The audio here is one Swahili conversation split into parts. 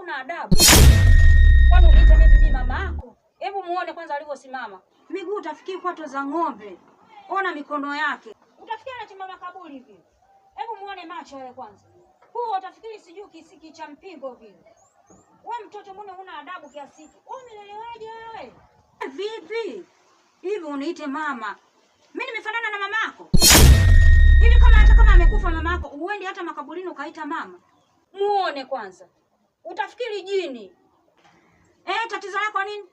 una adabu. Kwani uniite mimi mama yako? Hebu muone kwanza alivyosimama. Miguu utafikiri kwato za ng'ombe. Ona mikono yake. Utafikiri anachimba makaburi hivi. Hebu muone macho yale kwanza. Huo utafikiri sijui kisiki cha mpingo vile. Wewe mtoto mbona huna adabu kiasi hiki? Wewe umelelewaje wewe? Vipi? Hivi uniite mama? Mimi nimefanana na mama yako? Hivi hata kama amekufa mama yako, uende hata makaburini ukaita mama? Muone kwanza. Utafikiri jini. Tatizo lako nini?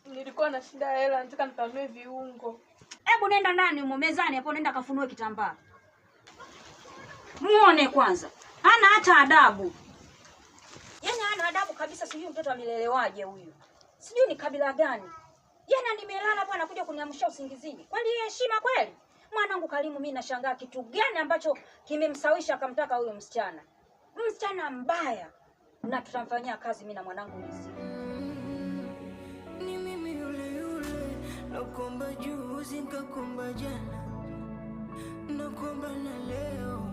Nilikuwa na shida ya hela, nataka nikanunue viungo. Hebu nenda ndani umo mezani hapo, nenda kafunue kitambaa. Muone kwanza. Hana hata adabu. Yaani hana adabu kabisa, sijui mtoto amelelewaje huyu. Sijui ni kabila gani. Yaani nimelala hapo anakuja kuniamsha usingizini. Kwani hii heshima kweli? Mwanangu Karimu, mimi nashangaa kitu gani ambacho kimemsawisha akamtaka huyo msichana. Msichana mbaya. Na tutamfanyia kazi mimi na mwanangu Nizi. Ni mimi yule nakuomba juzi nikakuomba jana, nakuomba na leo.